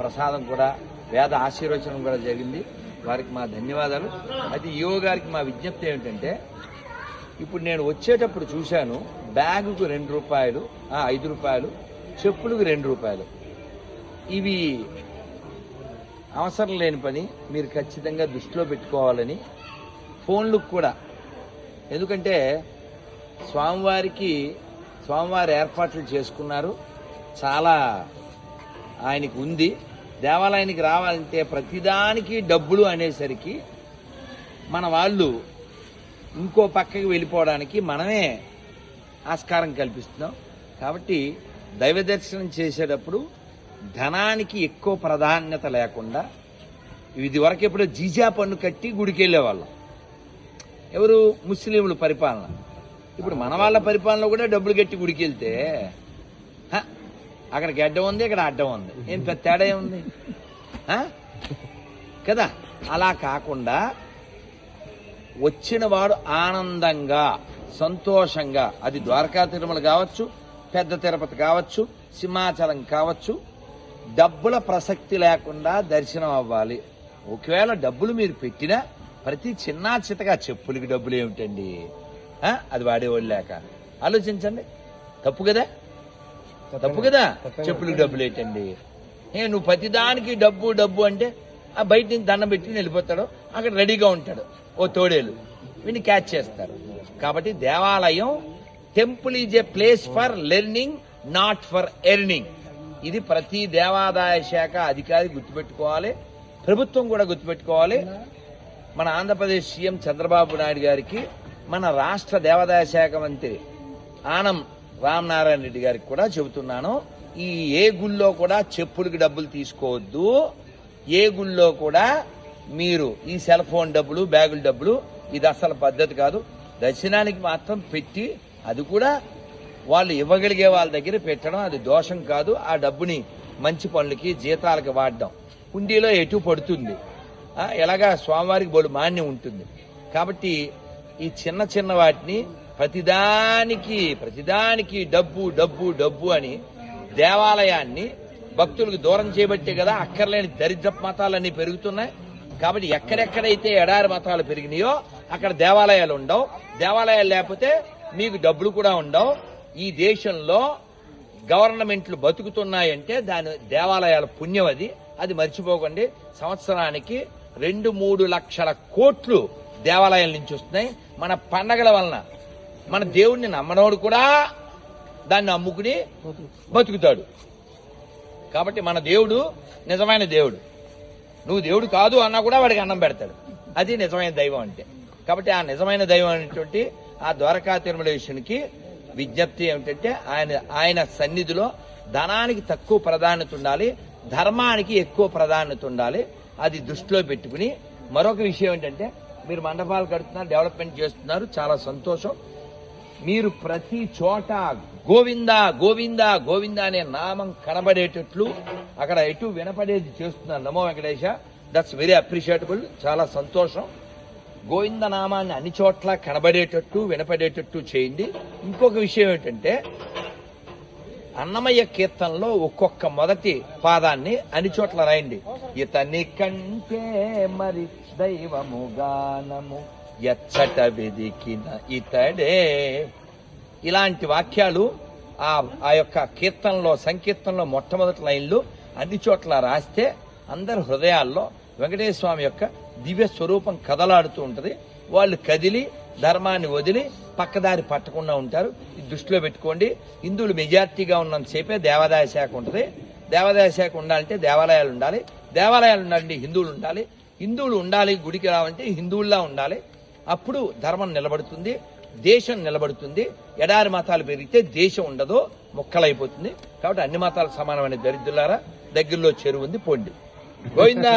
ప్రసాదం కూడా వేద ఆశీర్వచనం కూడా జరిగింది. వారికి మా ధన్యవాదాలు. అయితే ఈఓ గారికి మా విజ్ఞప్తి ఏమిటంటే, ఇప్పుడు నేను వచ్చేటప్పుడు చూశాను బ్యాగుకు ₹2, ₹5, చెప్పులకు ₹2. ఇవి అవసరం లేని పని, మీరు ఖచ్చితంగా దృష్టిలో పెట్టుకోవాలని. ఫోన్లకు కూడా, ఎందుకంటే స్వామివారి ఏర్పాట్లు చేసుకున్నారు, చాలా ఆయనకి ఉంది. దేవాలయానికి రావాలంటే ప్రతిదానికి డబ్బులు అనేసరికి మన వాళ్ళు ఇంకో పక్కకి వెళ్ళిపోవడానికి మనమే ఆస్కారం కల్పిస్తున్నాం. కాబట్టి దైవ దర్శనం చేసేటప్పుడు ధనానికి ఎక్కువ ప్రాధాన్యత లేకుండా, ఇది వరకు ఎప్పుడో జీజా పన్ను కట్టి గుడికి వెళ్ళేవాళ్ళం. ఎవరు? ముస్లింలు పరిపాలన. ఇప్పుడు మన వాళ్ళ పరిపాలన కూడా డబ్బులు కట్టి గుడికి వెళ్తే అక్కడికి అడ్డం ఉంది, ఇక్కడ అడ్డం ఉంది, ఏం పెద్ద తేడా ఉంది కదా. అలా కాకుండా వచ్చిన వాడు ఆనందంగా సంతోషంగా, అది ద్వారకా తిరుమల కావచ్చు, పెద్ద తిరుపతి కావచ్చు, సింహాచలం కావచ్చు, డబ్బుల ప్రసక్తి లేకుండా దర్శనం అవ్వాలి. ఒకవేళ డబ్బులు మీరు పెట్టినా ప్రతి చిన్న చితగా చెప్పులకి డబ్బులు ఏమిటండి, అది వాడేవాళ్ళు లేక. ఆలోచించండి, తప్పు కదా, తప్పు కదా. చెప్పులకి డబ్బులు ఏంటండి? నువ్వు ప్రతిదానికి డబ్బు డబ్బు అంటే ఆ బయట నుంచి దండం పెట్టుకుని వెళ్ళిపోతాడు, అక్కడ రెడీగా ఉంటాడు ఓ తోడేలు, వీడిని క్యాచ్ చేస్తారు. కాబట్టి దేవాలయం, temple is a place for learning, not for earning. ఇది ప్రతి దేవాదాయ శాఖ అధికారి గుర్తుపెట్టుకోవాలి, ప్రభుత్వం కూడా గుర్తుపెట్టుకోవాలి. మన ఆంధ్రప్రదేశ్ సీఎం చంద్రబాబు నాయుడు గారికి, మన రాష్ట్ర దేవాదాయ శాఖ మంత్రి ఆనం రామనారాయణ రెడ్డి గారికి కూడా చెబుతున్నాను, ఈ ఏ గుళ్ళో కూడా చెప్పులకి డబ్బులు తీసుకోవద్దు. ఏ గుళ్ళో కూడా మీరు ఈ సెల్ ఫోన్ డబ్బులు, బ్యాగుల డబ్బులు, ఇది అసలు పద్ధతి కాదు. దర్శనానికి మాత్రం పెట్టి, అది కూడా వాళ్ళు ఇవ్వగలిగే వాళ్ళ దగ్గర పెట్టడం అది దోషం కాదు. ఆ డబ్బుని మంచి పనులకి, జీతాలకి వాడడం. హుండీలో ఎటు పడుతుంది, ఎలాగా స్వామివారికి బోడు మాన్యం ఉంటుంది. కాబట్టి ఈ చిన్న చిన్న వాటిని ప్రతిదానికి డబ్బు డబ్బు డబ్బు అని దేవాలయాన్ని భక్తులకు దూరం చేయబట్టే కదా అక్కర్లేని దరిద్ర మతాలన్నీ పెరుగుతున్నాయి. కాబట్టి ఎక్కడెక్కడైతే ఎడారి మతాలు పెరిగినాయో అక్కడ దేవాలయాలు ఉండవు. దేవాలయాలు లేకపోతే మీకు డబ్బులు కూడా ఉండవు. ఈ దేశంలో గవర్నమెంట్లు బతుకుతున్నాయంటే దాని దేవాలయాల పుణ్యం. అది మర్చిపోకండి. సంవత్సరానికి 2-3 లక్షల కోట్లు దేవాలయాల నుంచి వస్తున్నాయి. మన పండగల వలన మన దేవుడిని నమ్మనోడు కూడా దాన్ని అమ్ముకుని బతుకుతాడు. కాబట్టి మన దేవుడు నిజమైన దేవుడు. నువ్వు దేవుడు కాదు అన్నా కూడా వాడికి అన్నం పెడతాడు. అది నిజమైన దైవం అంటే. కాబట్టి ఆ నిజమైన దైవం అనేటువంటి ఆ ద్వారకా తిరుమలేశ్వరునికి విజ్ఞప్తి ఏమిటంటే, ఆయన సన్నిధిలో ధనానికి తక్కువ ప్రాధాన్యత ఉండాలి, ధర్మానికి ఎక్కువ ప్రాధాన్యత ఉండాలి. అది దృష్టిలో పెట్టుకుని, మరొక విషయం ఏంటంటే, మీరు మండపాలు కడుతున్నారు, డెవలప్మెంట్ చేస్తున్నారు, చాలా సంతోషం. మీరు ప్రతి చోట గోవింద గోవింద గోవింద అనే నామం కనబడేటట్లు అక్కడ ఎటు వినపడేది చేస్తున్నారు. నమో వెంకటేశ, దట్స్ వెరీ అప్రిషియేటబుల్, చాలా సంతోషం. గోవింద నామాన్ని అన్ని చోట్ల కనబడేటట్టు వినపడేటట్టు చేయండి. ఇంకొక విషయం ఏంటంటే, అన్నమయ్య కీర్తనలో ఒక్కొక్క మొదటి పాదాన్ని అన్ని చోట్ల రాయండి. ఇతని కంటే మరి దైవము గానము ఎచ్చట వెదికిన ఇతడే. ఇలాంటి వాక్యాలు ఆ యొక్క కీర్తనలో, సంకీర్తనలో మొట్టమొదటి లైన్లు అన్ని చోట్ల రాస్తే అందరి హృదయాల్లో వెంకటేశ్వర స్వామి యొక్క దివ్య స్వరూపం కదలాడుతూ ఉంటది. వాళ్ళు కదిలి ధర్మాన్ని వదిలి పక్కదారి పట్టకుండా ఉంటారు. ఇది దృష్టిలో పెట్టుకోండి. హిందువులు మెజార్టీగా ఉన్నంతసేపే దేవాదాయ శాఖ ఉంటుంది. దేవాదాయ శాఖ ఉండాలంటే దేవాలయాలు ఉండాలి, దేవాలయాలు ఉండాలంటే హిందువులు ఉండాలి, హిందువులు ఉండాలి, గుడికి రావాలంటే హిందువుల్లా ఉండాలి. అప్పుడు ధర్మం నిలబడుతుంది, దేశం నిలబడుతుంది. ఎడారి మతాలు పెరిగితే దేశం ఉండదు, ముక్కలైపోతుంది. కాబట్టి అన్ని మతాలు సమానమైన దరిద్రులారా, దగ్గరలో చెరువు ఉంది, పొండి. గోవిందా.